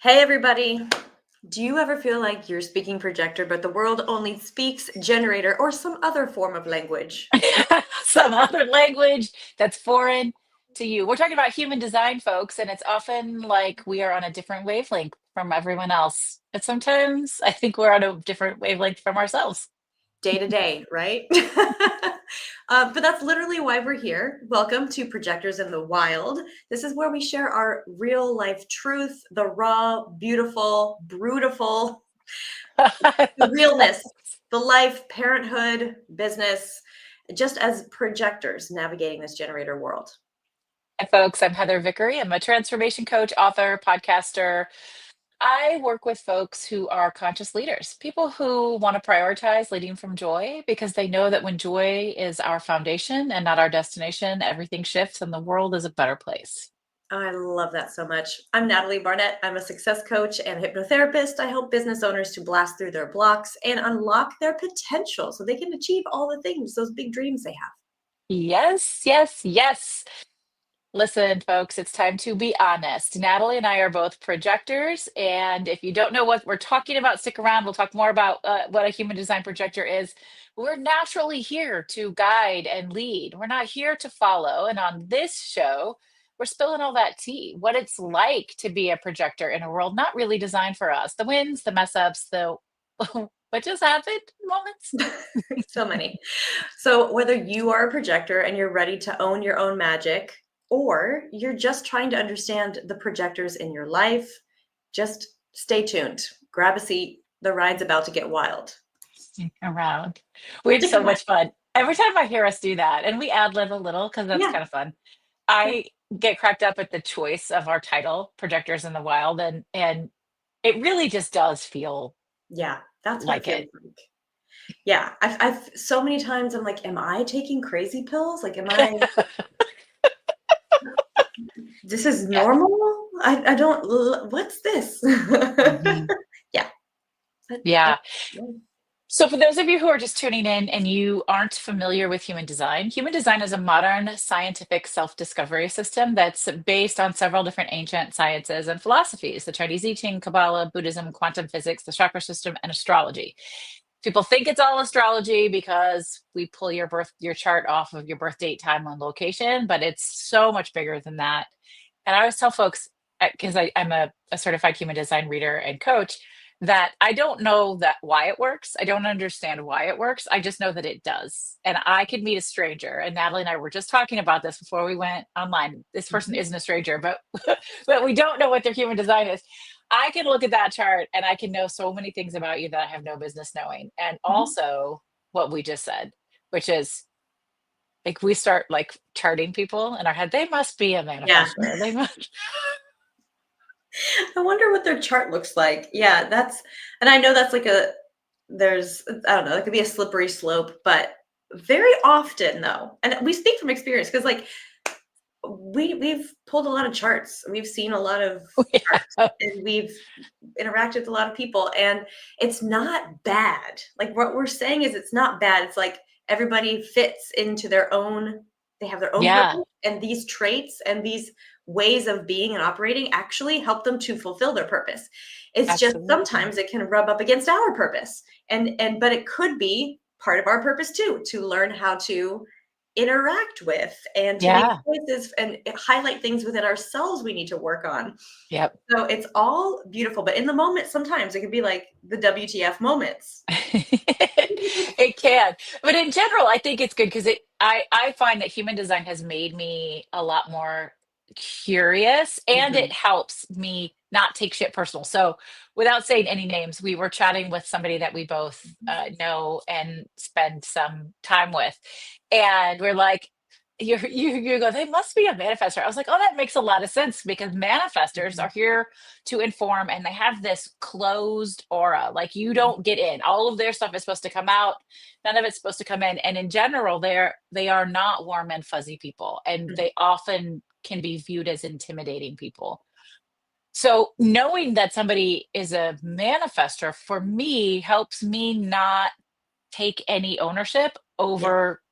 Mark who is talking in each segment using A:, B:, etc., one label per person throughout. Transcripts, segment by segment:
A: Hey, everybody. Do you ever feel like you're speaking projector, but the world only speaks generator or some other form of language?
B: Some other language that's foreign to you. We're talking about human design, folks, and it's often like we are on a different wavelength from everyone else. But sometimes I think we're on a different wavelength from ourselves.
A: Day to day, right? But that's literally why we're here. Welcome to Projectors in the Wild. This is where we share our real life truth, the raw, beautiful, brutal, the realness, the life, parenthood, business, just as projectors navigating this generator world.
B: Hi, folks. I'm Heather Vickery. I'm a transformation coach, author, podcaster. I work with folks who are conscious leaders, people who want to prioritize leading from joy because they know that when joy is our foundation and not our destination, everything shifts and the world is a better place.
A: I love that so much. I'm Natalie Barnett. I'm a success coach and hypnotherapist. I help business owners to blast through their blocks and unlock their potential so they can achieve all the things, those big dreams they have.
B: Yes, yes, yes. Listen, folks, it's time to be honest. Natalie and I are both projectors. And if you don't know what we're talking about, stick around. We'll talk more about what a human design projector is. We're naturally here to guide and lead. We're not here to follow. And on this show, we're spilling all that tea, what it's like to be a projector in a world not really designed for us. The wins, the mess ups, the what just happened moments.
A: So many. So, whether you are a projector and you're ready to own your own magic, or you're just trying to understand the projectors in your life, just stay tuned. Grab a seat. The ride's about to get wild.
B: Stick around. We have
A: Stick
B: so
A: around.
B: much fun. Every time I hear us do that, and we ad lib a little because that's
A: Yeah.
B: kind of fun.
A: Yeah.
B: I get cracked up at the choice of our title, Projectors in the Wild, and it really just does feel
A: Yeah. That's what it
B: like
A: feels
B: it.
A: like. Yeah, I've so many times I'm like, am I taking crazy pills? Like, am I, this is
B: Yeah.
A: normal? I don't, what's this?
B: Mhm.
A: Yeah. But,
B: Yeah.
A: yeah.
B: So, for those of you who are just tuning in and you aren't familiar with human design is a modern scientific self discovery system that's based on several different ancient sciences and philosophies: the Chinese I Ching, Kabbalah, Buddhism, quantum physics, the chakra system, and astrology. People think it's all astrology because we pull your chart off of your birth date, time, and location, but it's so much bigger than that. And I always tell folks, because I'm a certified human design reader and coach, that I don't know that why it works. I don't understand why it works. I just know that it does. And I could meet a stranger. And Natalie and I were just talking about this before we went online. This person
A: Mhm.
B: isn't a stranger, but but we don't know what their human design is. I can look at that chart and I can know so many things about you that I have no business knowing. And
A: Mhm.
B: also what we just said, which is like we start like charting people in our head. They must be a
A: Yeah.
B: manifestor. They must.
A: I wonder what their chart looks like. Yeah, and I know that's like I don't know, it could be a slippery slope, but very often though, and we speak from experience because like we've pulled a lot of charts. We've seen a lot of charts
B: Yeah.
A: and we've interacted with a lot of people and it's not bad. Like what we're saying is it's not bad. It's like everybody fits into they have their own
B: Yeah,
A: purpose and these traits and these ways of being and operating actually help them to fulfill their purpose. It's just
B: absolutely.
A: sometimes it can rub up against our purpose. And but it could be part of our purpose too, to learn how to interact with and to make
B: Yeah.
A: choices and highlight things within ourselves we need to work on.
B: Yep.
A: So it's all beautiful, but in the moment, sometimes it can be like the WTF moments.
B: It can. But in general, I think it's good because I find that human design has made me a lot more curious and it
A: Mhm.
B: helps me not take shit personal. So without saying any names, we were chatting with somebody that we both know and spend some time with. And we're like, you go, they must be a manifestor. I was like, oh, that makes a lot of sense because manifestors
A: Mhm.
B: are here to inform and they have this closed aura. Like you
A: Mhm.
B: don't get in. All of their stuff is supposed to come out. None of it's supposed to come in. And in general, they are not warm and fuzzy people. And
A: Mhm.
B: they often can be viewed as intimidating people. So knowing that somebody is a manifestor for me helps me not take any ownership
A: Yeah.
B: over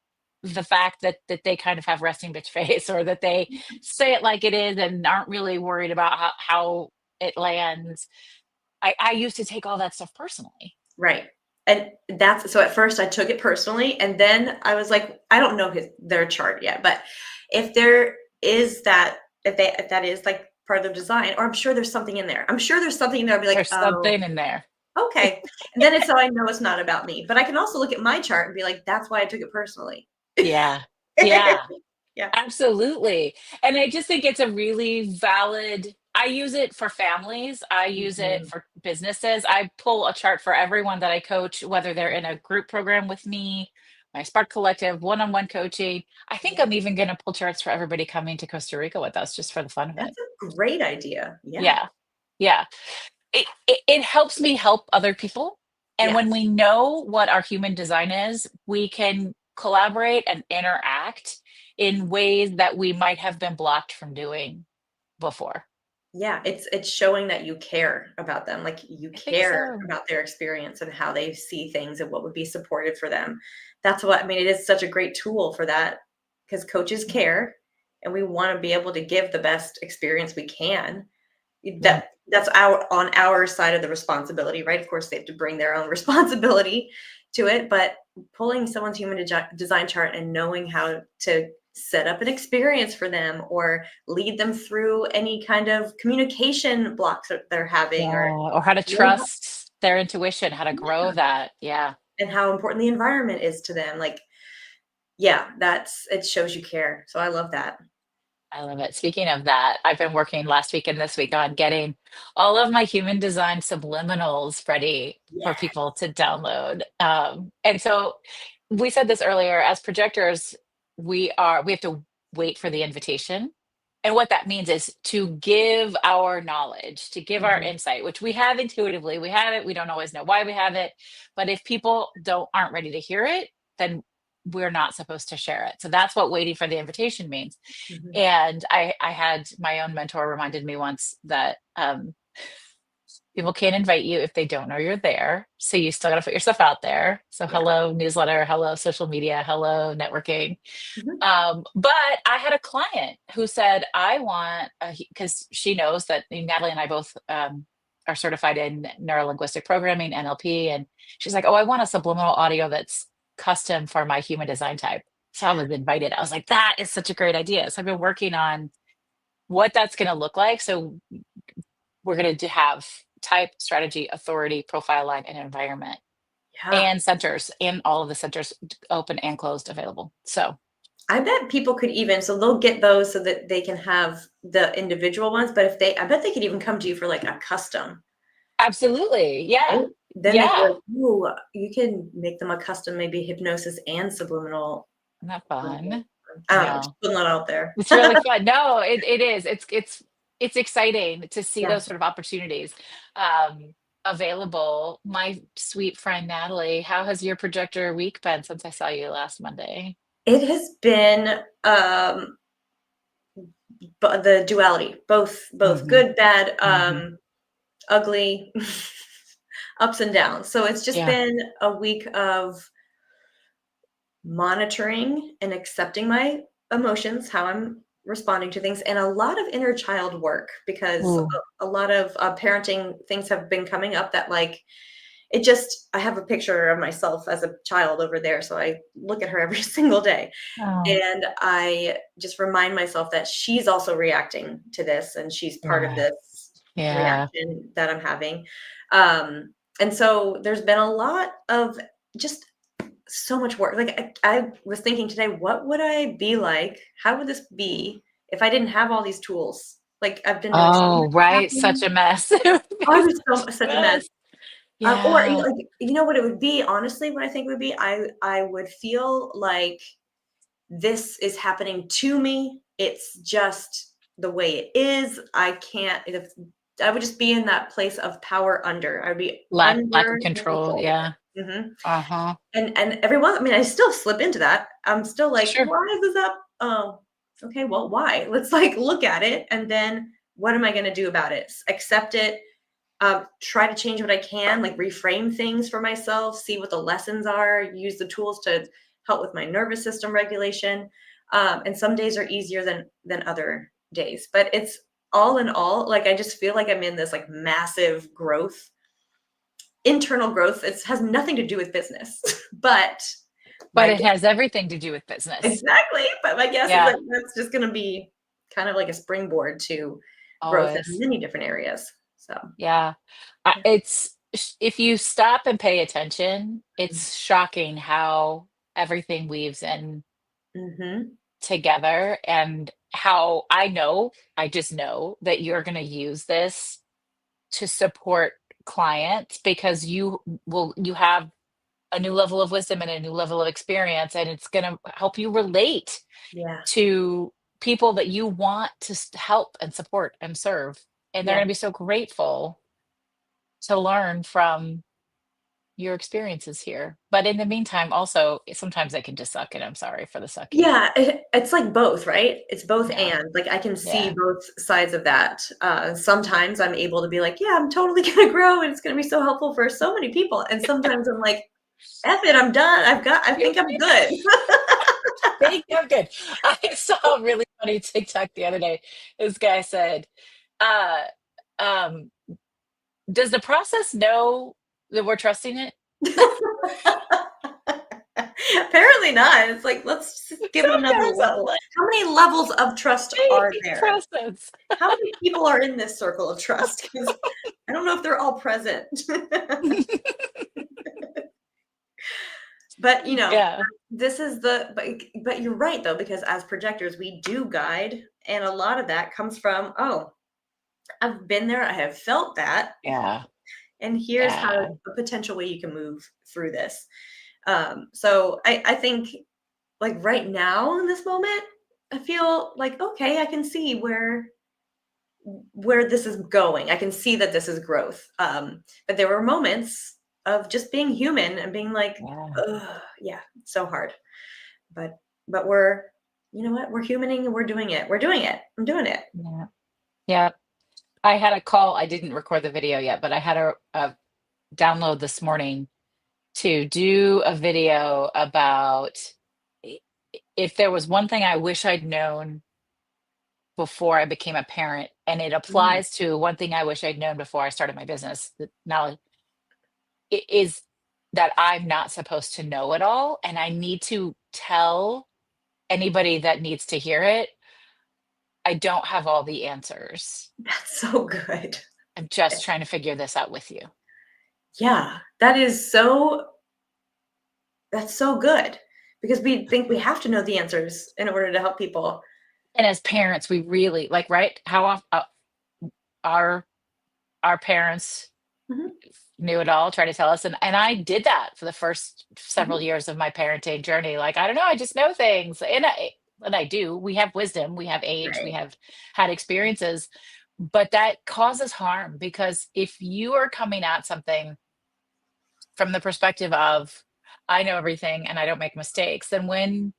B: the fact that they kind of have resting bitch face or that they say it like it is and aren't really worried about how it lands. I used to take all that stuff personally.
A: Right. And that's so at first I took it personally, and then I was like, I don't know their chart yet, but if there is that, if that is like part of the design, or I'm sure there's something in there. I'm sure there's something in there. I'll be like,
B: There's
A: oh,
B: something in there.
A: okay. And then it's so I know it's not about me. But I can also look at my chart and be like, that's why I took it personally.
B: Yeah. Yeah.
A: Yeah.
B: Absolutely. And I just think it's a really valid, I use it for families, I use it
A: Mhm.
B: for businesses. I pull a chart for everyone that I coach, whether they're in a group program with me, my Spark Collective, one-on-one coaching. I think
A: Yeah.
B: I'm even going to pull charts for everybody coming to Costa Rica with us just for the fun of it.
A: That's a great idea. Yeah.
B: Yeah. Yeah. It helps me help other people. And when
A: Yes.
B: we know what our human design is, we can collaborate and interact in ways that we might have been blocked from doing before.
A: Yeah, it's showing that you care about them, like, you
B: I think
A: care
B: so.
A: about their experience and how they see things and what would be supportive for them. That's what I mean, it is such a great tool for that, because coaches care, and we wanna be able to give the best experience we can.
B: Yeah.
A: That's our side of the responsibility, right? Of course, they have to bring their own responsibility to it, but pulling someone's human design chart and knowing how to set up an experience for them or lead them through any kind of communication blocks that they're having,
B: Yeah.
A: or
B: Or how to
A: learn how,
B: trust their intuition, how to grow
A: yeah,
B: that. Yeah.
A: and how important the environment is to them. Like, yeah, that's it shows you care. So I love that.
B: I love it. Speaking of that, I've been working last week and this week on getting all of my human design subliminals ready for
A: Yeah.
B: people to download. And so we said this earlier, as projectors, we have to wait for the invitation. And what that means is to give our knowledge, to give our
A: Mhm.
B: insight, which we have intuitively. We have it. We don't always know why we have it. But if people aren't ready to hear it, then we're not supposed to share it. So that's what waiting for the invitation means.
A: Mhm.
B: And I had my own mentor reminded me once that people can't invite you if they don't know you're there. So you still got to put yourself out there. So
A: Yeah.
B: hello newsletter, hello social media, hello networking.
A: Mhm.
B: But I had a client who said, I want, because she knows that Natalie and I both are certified in neurolinguistic programming, NLP. And she's like, oh, I want a subliminal audio that's custom for my human design type. So I was invited. I was like, that is such a great idea. So I've been working on what that's going to look like. So we're going to have type, strategy, authority, profile line, and environment,
A: Yeah.
B: and centers, and all of the centers open and closed available. So
A: I bet people could even so they'll get those so that they can have the individual ones, but if they I bet they could even come to you for like a custom,
B: absolutely. Yeah.
A: right? Then they could be
B: Yeah.
A: like, "Ooh, you can make them a custom, maybe hypnosis and subliminal."
B: Isn't that
A: audio."
B: fun?
A: I
B: I
A: don't know, just
B: know.
A: putting that out there.
B: It's really fun. No, it is. It's exciting to see
A: Yeah.
B: those sort of opportunities available. My sweet friend Natalie, how has your projector week been since I saw you last Monday?
A: It has been, but the duality, both
B: Hmm.
A: good, bad,
B: Hmm.
A: ugly, ups and downs. So it's just
B: Yeah.
A: been a week of monitoring and accepting my emotions, how I'm responding to things, and a lot of inner child work because
B: Ooh.
A: a lot of parenting things have been coming up that like it just I have a picture of myself as a child over there, so I look at her every single day,
B: Oh,
A: and I just remind myself that she's also reacting to this and she's part of
B: yeah.
A: this
B: Yeah.
A: reaction that I'm having. And so there's been a lot of just so much work. Like I was thinking today, what would I be like? How would this be if I didn't have all these tools? Like I've been doing so much
B: Oh, right. Such
A: tapping.
B: a mess. It would
A: Oh,
B: be
A: it was
B: such a
A: such a mess.
B: mess.
A: Or
B: Yeah.
A: like you know what it would be? Honestly, what I think would be, I would feel like this is happening to me. It's just the way it is. I can't. If I would just be in that place of power under. I'd be
B: Lack
A: under
B: of
A: the
B: control.
A: control.
B: Yeah.
A: Mhm.
B: Uh-huh.
A: And every once I mean, I still slip into that. I'm still like,
B: Sure.
A: "Why is this up? Oh, okay, well, why? Let's, like, look at it, and then what am I gonna do about it? Accept it, try to change what I can, like, reframe things for myself, see what the lessons are, use the tools to help with my nervous system regulation, and some days are easier than other days, but all in all, like, I just feel like I'm in this like massive growth, internal growth. It has nothing to do with business, but
B: But
A: my
B: it has everything to do with business.
A: exactly. But my guess is
B: Yeah,
A: that that's just going to be kind of like a springboard to growth in
B: always.
A: many different areas. So,
B: Yeah.
A: yeah.
B: If you stop and pay attention, it's shocking how everything weaves in
A: Mm-hmm.
B: together, and how I just know that you're going to use this to support clients, because you have a new level of wisdom and a new level of experience, and it's going to help you relate
A: Yeah.
B: to people that you want to help and support and serve, and they're
A: Yeah.
B: going to be so grateful to learn from your experiences here. But in the meantime, also, sometimes they can just suck, and I'm sorry for the sucking.
A: Yeah, it's like both, right? It's both
B: Yeah.
A: and. Like I can see
B: Yeah.
A: both sides of that. Sometimes I'm able to be like, yeah, I'm totally gonna grow and it's gonna be so helpful for so many people. And sometimes I'm like, F it, I'm done. I
B: You're
A: think I'm
B: right.
A: good.
B: Thank you. I'm good. I saw a really funny TikTok the other day. This guy said, uh, um, does the process know that we're trusting it?
A: Apparently not. It's like, let's just give it another
B: Sometimes I'm
A: level.
B: like,
A: How many levels of trust are
B: "Hey,
A: there?
B: process."
A: How many people are in this circle of trust? Because I don't know if they're all present. But
B: Yeah.
A: this is but you're right though, because as projectors, we do guide, and a lot of that comes from, oh, I've been there, I have felt that,
B: Yeah.
A: and here's how
B: Yeah.
A: a potential way you can move through this. So I think like right now in this moment, I feel like okay, I can see where this is going. I can see that this is growth. But there were moments of just being human and being like,
B: Yeah.
A: ugh, yeah, it's so hard. But we're, you know what? We're humaning and we're doing it. We're doing it. I'm doing it.
B: Yeah. Yeah. I had a call. I didn't record the video yet, but I had a download this morning to do a video about, i- if there was one thing I wish I'd known before I became a parent, and it
A: Mm,
B: applies to one thing I wish I'd known before I started my business. That knowledge is that I'm not supposed to know it all, and I need to tell anybody that needs to hear it, I don't have all the answers.
A: that's so good.
B: I'm just trying to figure this out with you.
A: Yeah, that's so good because we think we have to know the answers in order to help people.
B: And as parents, we really like, right? How often our our parents
A: Mhm,
B: knew it all, try to tell us, and I did that for the first several
A: mhm,
B: years of my parenting journey. Like, I don't know, I just know things, and I do. We have wisdom, we have age, we
A: right.
B: have had experiences, but that causes harm, because if you are coming at something from the perspective of, I know everything and I don't make mistakes, then when,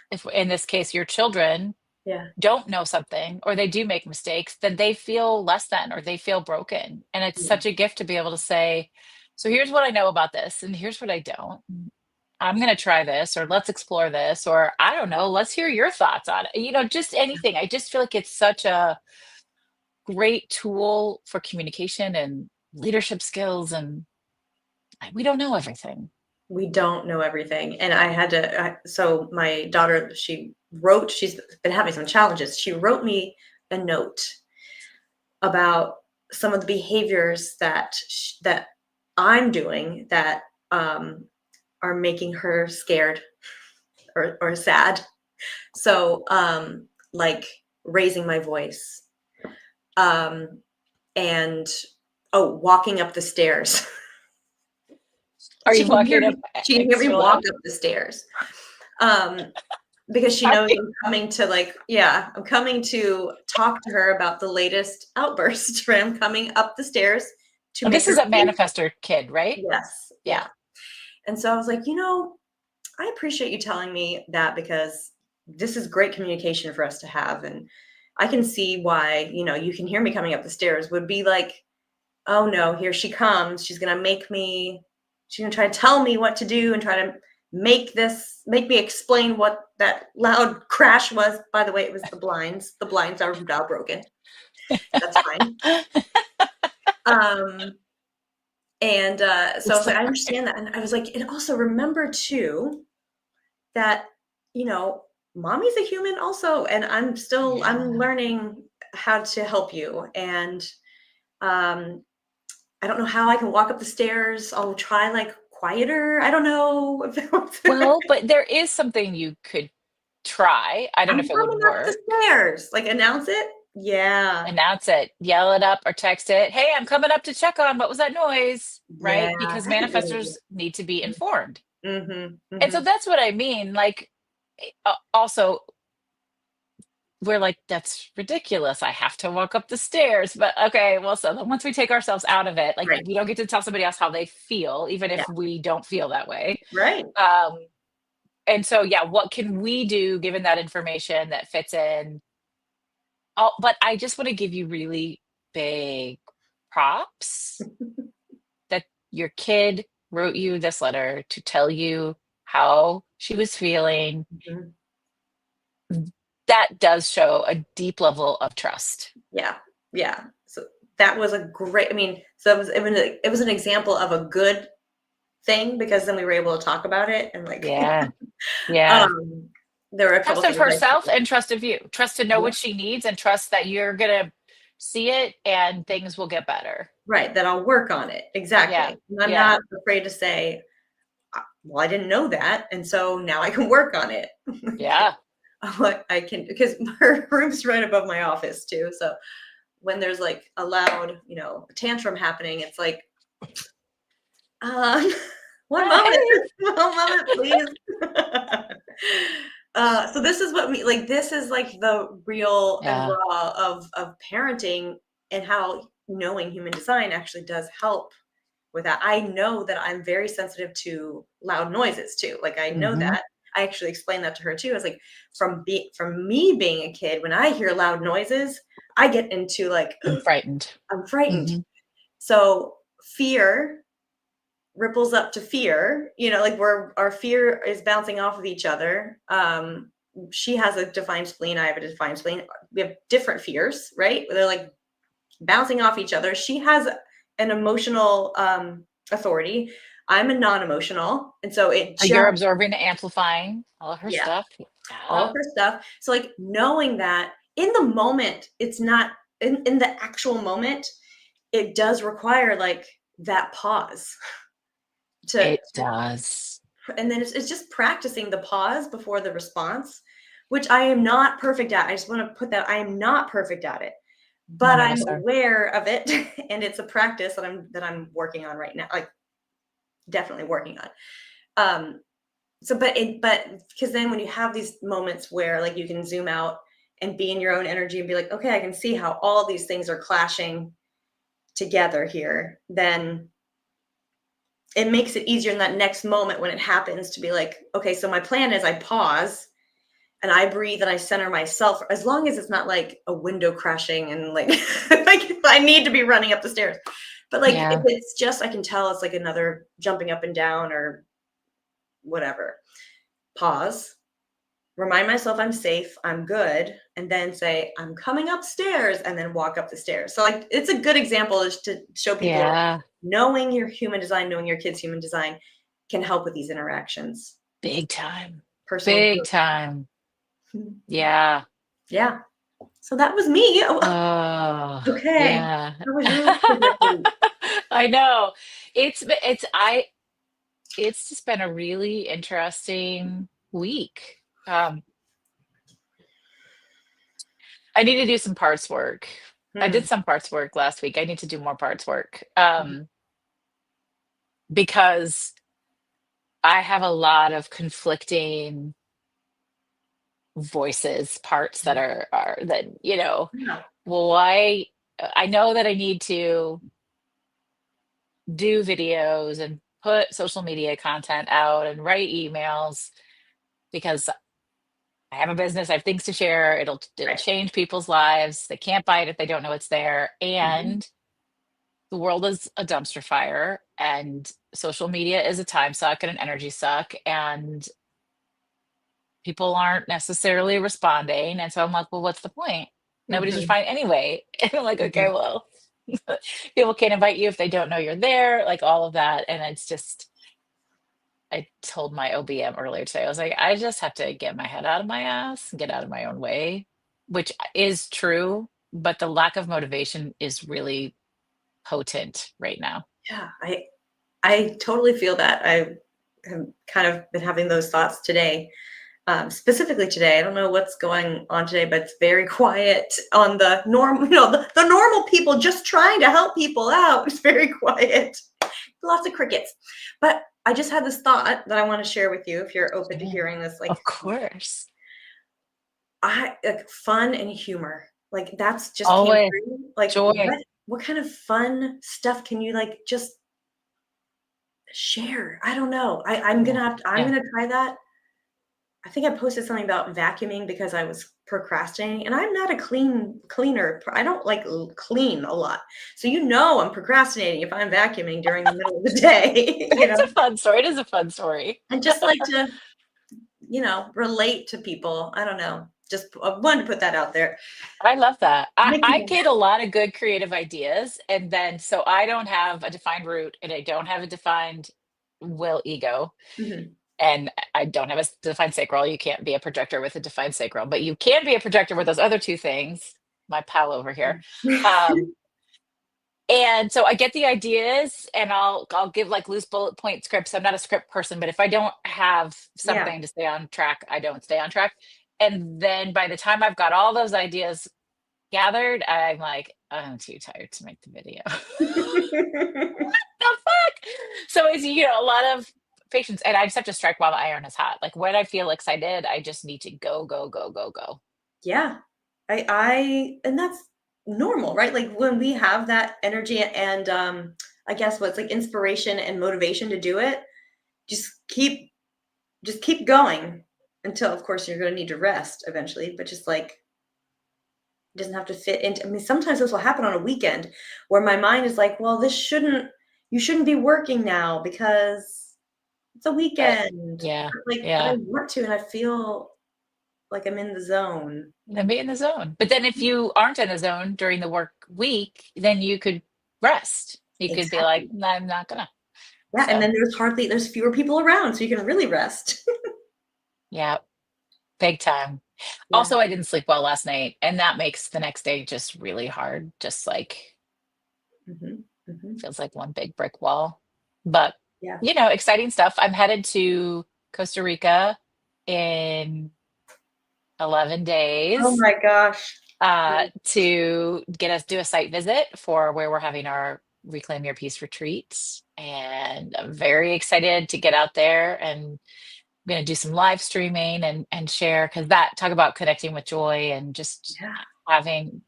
B: if in this case your children
A: Yeah,
B: don't know something, or they do make mistakes, then they feel less than, or they feel broken. And it's
A: yeah,
B: such a gift to be able to say, so here's what I know about this, and here's what I don't. I'm going to try this, or let's explore this, or I don't know, let's hear your thoughts on it. Just anything. I just feel like it's such a great tool for communication and leadership skills. And we don't know everything.
A: we don't know everything. And I had to, so my daughter, she's been having some challenges. She wrote me a note about some of the behaviors that I'm doing that are making her scared or sad. So, like raising my voice, um, and walking up the stairs.
B: Are
A: She
B: you
A: can hear
B: walking
A: me.
B: up
A: She can hear me
B: extra
A: walk
B: loud?
A: up the stairs, um, because she
B: Are
A: knows
B: we?
A: I'm coming to I'm coming to talk to her about the latest outburst. Right? I'm coming up the stairs to make
B: This
A: her
B: is a
A: feel.
B: manifester kid, right?
A: Yes,
B: Yeah.
A: yeah. And so I was like, I appreciate you telling me that because this is great communication for us to have. And I can see why, you can hear me coming up the stairs would be like, oh no, here she comes. She's going to try to tell me what to do and try to make me explain what that loud crash was. By the way, it was the blinds. The blinds are now broken. That's fine. Um, and so I was like, I
B: Sorry.
A: understand that. And I was like, and also remember too that, you know, mommy's a human also. And I'm
B: Yeah.
A: learning how to help you. And um, I don't know how I can walk up the stairs. I'll try like quieter. I don't know if it works.
B: Well, but there is something you could try. I don't
A: I'm
B: know if it would
A: coming up the
B: work.
A: stairs. Like announce it. Yeah.
B: Announce it, yell it up or text it. Hey, I'm coming up to check on what was that noise,
A: Yeah.
B: right? Because
A: That's a really
B: manifestors need to be informed.
A: good. Mm-hmm.
B: And so
A: Mm-hmm.
B: that's what I mean. Like, also, we're like, that's ridiculous. I have to walk up the stairs. But okay, well, so then once we take ourselves out of it, like,
A: Right.
B: we don't get to tell somebody else how they feel, even
A: Yeah.
B: if we don't feel that way.
A: Right.
B: Um, and so, yeah, what can we do given that information that fits in? Oh, but I just want to give you really big props that your kid wrote you this letter to tell you how she was feeling.
A: Mhm.
B: That does show a deep level of trust.
A: Yeah. Yeah. So that was a great, I mean, so it was an example of a good thing because then we were able to talk about it and like
B: Yeah. Yeah.
A: um there were a couple
B: Trust of
A: things I
B: herself and trust of you. Trust to know
A: yeah,
B: what she needs and trust that you're going to see it and things will get better.
A: right, that I'll work on it.
B: Yeah.
A: Exactly. And I'm
B: Yeah.
A: not afraid to say, well, I didn't know that. And so now I can work on it.
B: Yeah.
A: I'm like, I can, because her room's right above my office too. So when there's like a loud, you know, tantrum happening, it's like, um, one moment,
B: Hey.
A: one moment, please. So this is what we like. This is like the real and
B: Yeah.
A: raw of parenting and how knowing human design actually does help with that. I know that I'm very sensitive to loud noises too. Like I know
B: Hmm.
A: that. I actually explained that to her too. I was like, from me being a kid, when I hear loud noises, I get into like
B: Frightened.
A: I'm frightened.
B: Hmm.
A: So fear ripples up to fear, you know, like where our fear is bouncing off of each other. She has a defined spleen, I have a defined spleen. We have different fears, right? They're like bouncing off each other. She has an emotional authority. I'm a non-emotional. And so it
B: So you're
A: just,
B: absorbing and amplifying all of her
A: yeah,
B: stuff.
A: all of
B: Yeah.
A: her stuff. So like knowing that in the moment, it's not in the actual moment, it does require like that pause to
B: It does.
A: and then it's just practicing the pause before the response, which I am not perfect at. I just want to put that I am not perfect at it,
B: None
A: but
B: of
A: I'm
B: us are.
A: aware of it, and it's a practice that I'm working on right now. Like definitely working on. Um, so, but because then when you have these moments where like you can zoom out and be in your own energy and be like, okay, I can see how all these things are clashing together here. Then it makes it easier in that next moment when it happens to be like, okay, so my plan is I pause and I breathe and I center myself as long as it's not like a window crashing and like like if I need to be running up the stairs. But like if
B: Yeah.
A: it's just I can tell it's like another jumping up and down or whatever. Pause, remind myself I'm safe, I'm good, and then say I'm coming upstairs and then walk up the stairs. So like it's a good example is to show people
B: Yeah.
A: knowing your human design, knowing your kids' human design can help with these interactions.
B: Big time.
A: Personal
B: Big
A: growth.
B: time. Yeah.
A: Yeah. So that was me. Oh,
B: Oh,
A: okay.
B: yeah.
A: That was really projecting.
B: I know. It's just been a really interesting week. I need to do some parts work. I did
A: Hmm.
B: some parts work last week. I need to do more parts work.
A: Mhm.
B: Because I have a lot of conflicting voices, parts that are that,
A: Yeah.
B: well, I know that I need to do videos and put social media content out and write emails because I have a business, I have things to share. It'll
A: Right.
B: change people's lives. They can't buy it if they don't know it's there.
A: Mhm.
B: And the world is a dumpster fire and social media is a time suck and an energy suck and people aren't necessarily responding. And so I'm like, well, what's the point? Nobody's
A: Mhm.
B: defined anyway. And I'm like, okay,
A: Mhm.
B: well, people can't invite you if they don't know you're there, like all of that. And it's just, I told my OBM earlier today, I was like, I just have to get my head out of my ass, get out of my own way, which is true, but the lack of motivation is really potent right now.
A: Yeah, I totally feel that. I have kind of been having those thoughts today. Specifically today, I don't know what's going on today, but it's very quiet on the norm, the normal people just trying to help people out. It's very quiet. Lots of crickets. But I just had this thought that I want to share with you if you're open to
B: Yeah,
A: hearing this. Like
B: of course.
A: I like fun and humor. Like that's just came
B: Always
A: through. Like
B: joy.
A: what kind of fun stuff can you like just share? I don't know.
B: Yeah.
A: I'm
B: Yeah.
A: gonna try that. I think I posted something about vacuuming because I was procrastinating, and I'm not a cleaner. I don't like clean a lot. So I'm procrastinating if I'm vacuuming during the middle of the day,
B: It's a fun story. It is a fun story.
A: and just like to, relate to people. I don't know. Just I wanted to put that out there.
B: I love that.
A: Make
B: I
A: people
B: get a lot of good creative ideas, and then so I don't have a defined root and I don't have a defined will ego,
A: Mhm.
B: and I don't have a defined sacral. You can't be a projector with a defined sacral, but you can be a projector with those other two things. My pal over here. Um, and so I get the ideas and I'll give like loose bullet point scripts. I'm not a script person, but if I don't have
A: Yeah.
B: something to stay on track, I don't stay on track. And then by the time I've got all those ideas gathered, I'm like, I'm too tired to make the video. The fuck? So it's a lot of patience, and I just have to strike while the iron is hot. Like when I feel excited, I just need to go, go, go, go, go.
A: Yeah. And that's normal, right? Like when we have that energy and I guess what's like inspiration and motivation to do it, just keep just keep going until of course you're going to need to rest eventually, but just like it doesn't have to fit into. I mean, sometimes this will happen on a weekend where my mind is like, well, you shouldn't be working now because it's a
B: Right.
A: weekend.
B: Yeah.
A: But I
B: Yeah.
A: want to and I feel like I'm in the zone.
B: Then be in the zone. But then if you aren't in the zone during the work week, then you could rest. You could be like,
A: Exactly.
B: "No, I'm not gonna."
A: Yeah, and
B: So
A: then there's fewer people around, so you can really rest.
B: yeah, big time.
A: Yeah.
B: Also, I didn't sleep well last night, and that makes the next day just really hard. Just like
A: Mhm, mhm.
B: feels like one big brick wall. But
A: Yeah.
B: exciting stuff. I'm headed to Costa Rica in 11
A: Oh
B: days
A: my gosh.
B: to get us do a site visit for where we're having our Reclaim Your Peace retreat. And I'm very excited to get out there, and I'm going to do some live streaming and share, because that talk about connecting with joy and just
A: Yeah,
B: having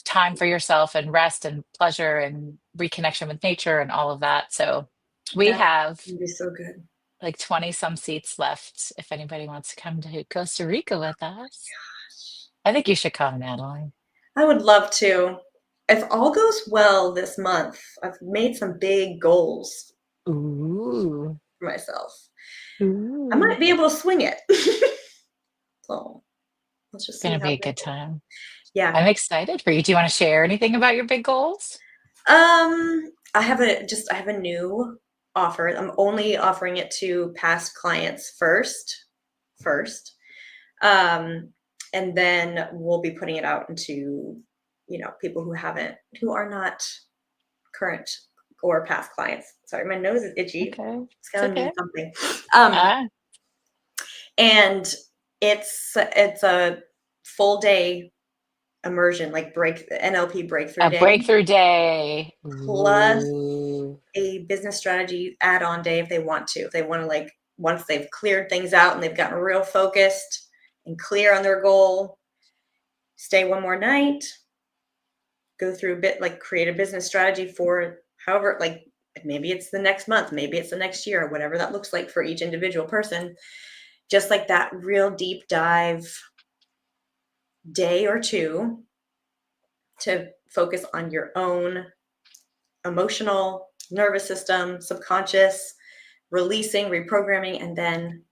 B: time for yourself and rest and pleasure and reconnection with nature and all of that. So we
A: that
B: have
A: would be so good.
B: like 20 some seats left if anybody wants to come to Costa Rica with us. I think you should come, Natalie.
A: I would love to. If all goes well this month, I've made some big goals
B: Ooh.
A: for myself. I
B: Ooh.
A: might be able to swing it. So, let's just
B: It's
A: see
B: gonna
A: how
B: be a
A: that
B: good
A: goes.
B: time.
A: Yeah.
B: I'm excited for you. Do you want to share anything about your big goals?
A: I have a new offer. I'm only offering it to past clients first. Um, and then we'll be putting it out into, people who are not current or past clients. Sorry, my nose is itchy.
B: Okay.
A: It's
B: It's
A: gonna mean
B: okay.
A: something. Um,
B: Ah,
A: and it's a full day immersion, like NLP breakthrough
B: a
A: day,
B: breakthrough day.
A: plus
B: Ooh.
A: a business strategy add-on day if they want to. If they want to like once they've cleared things out and they've gotten real focused and clear on their goal, stay one more night, go through a bit like create a business strategy for however like maybe it's the next month, maybe it's the next year, whatever that looks like for each individual person. Just like that real deep dive day or two to focus on your own emotional, nervous system, subconscious, releasing, reprogramming, and then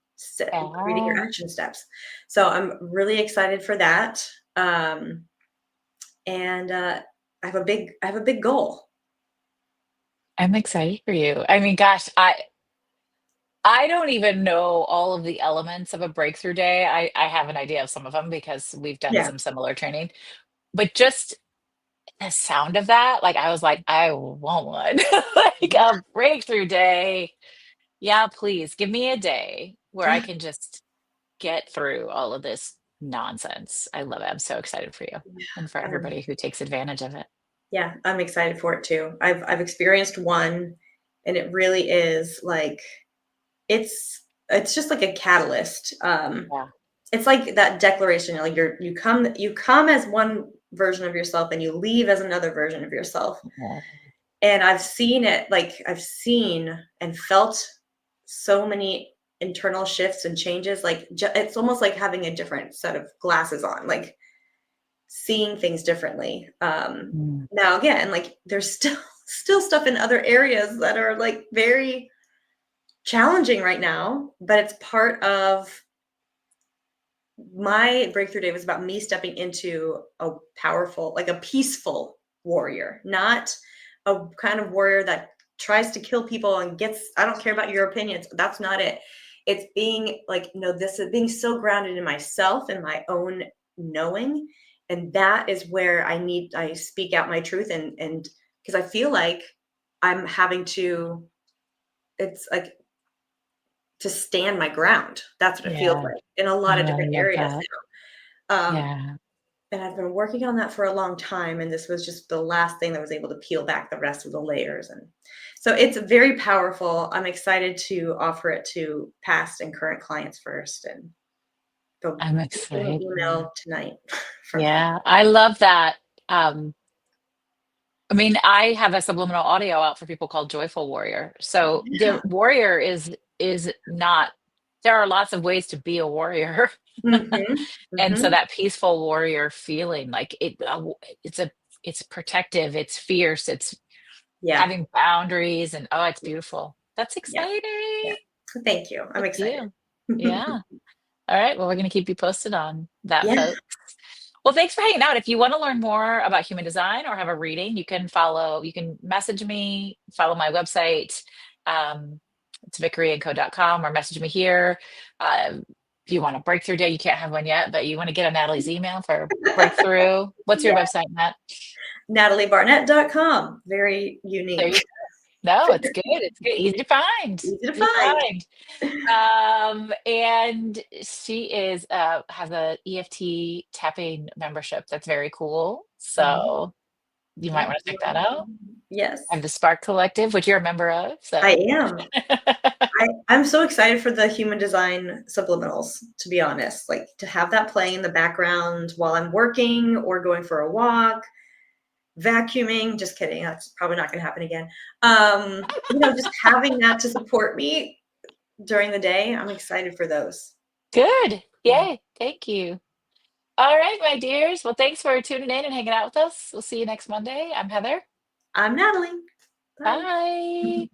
A: creating your
B: Yeah.
A: action steps. So I'm really excited for that. and I have a big goal.
B: I'm excited for you. I mean, gosh, I don't even know all of the elements of a breakthrough day. I have an idea of some of them because we've done
A: Yeah.
B: some similar training, but just the sound of that, like I was like, I want one. Like a breakthrough day. Yeah, please give me a day where I
A: Yeah.
B: can just get through all of this nonsense. I love it. I'm so excited for you and for
A: Um,
B: everybody who takes advantage of it.
A: yeah, I'm excited for it too. I've experienced one, and it really is like it's just like a catalyst.
B: Yeah.
A: It's like that declaration, like you come as one version of yourself and you leave as another version of yourself.
B: Yeah.
A: And I've seen it, like I've seen and felt so many internal shifts and changes. Like it's almost like having a different set of glasses on, like seeing things differently.
B: Mm.
A: Now again, like there's still stuff in other areas that are like very challenging right now, but it's part of my breakthrough day was about me stepping into a powerful, like a peaceful warrior, not a kind of warrior that tries to kill people and gets, I don't care about your opinions. That's not it. It's being like, no, this is being so grounded in myself and my own knowing. And that is where I speak out my truth and because I feel like I'm having to, it's like to stand my ground. That's what it feels
B: Yeah.
A: like in a lot of
B: Oh, I
A: different
B: love
A: areas
B: that.
A: now.
B: Yeah.
A: And I've been working on that for a long time, and this was just the last thing that was able to peel back the rest of the layers. And so it's very powerful. I'm excited to offer it to past and current clients first, and go
B: I'm
A: an
B: excited.
A: email tonight from them.
B: Yeah, I love that. Um, I mean, I have a subliminal audio out for people called Joyful Warrior. So
A: Yeah.
B: the warrior is not, there are lots of ways to be a warrior.
A: Hmm.
B: And so
A: Hmm.
B: that peaceful warrior feeling, like it's a, it's protective, it's fierce, it's
A: Yeah.
B: having boundaries, and oh, it's beautiful. That's
A: Yeah. Yeah.
B: exciting.
A: Thank you. I'm
B: Good
A: excited.
B: deal. Yeah. All right. Well, we're going to keep you posted on that,
A: Yeah.
B: folks. Well, thanks for hanging out. If you want to learn more about human design or have a reading, you can message me, follow my website. Um, it's vickeryandco.com, or message me here. If you want a breakthrough day, you can't have one yet, but you want to get on Natalie's email for breakthrough. What's your
A: Yeah.
B: website, Matt?
A: NatalieBarnett.com. Very
B: There
A: unique.
B: you go. No, it's good. It's good. Easy to find.
A: Easy to
B: Easy to
A: find.
B: find. And she is has a EFT tapping membership that's very cool.
A: Mhm.
B: So you might
A: Yeah.
B: want to check that out.
A: Yes,
B: I have the Spark Collective, which you're a member of.
A: I
B: So
A: am. I'm so excited for the human design subliminals, to be honest. Like to have that playing in the background while I'm working or going for a walk, vacuuming. Just kidding. That's probably not going to happen again. Just having that to support me during the day. I'm excited for those.
B: good.
A: Yeah.
B: Yay. Thank you. All right, my dears. Well, thanks for tuning in and hanging out with us. We'll see you next Monday. I'm Heather.
A: I'm Natalie. Bye.
B: Bye.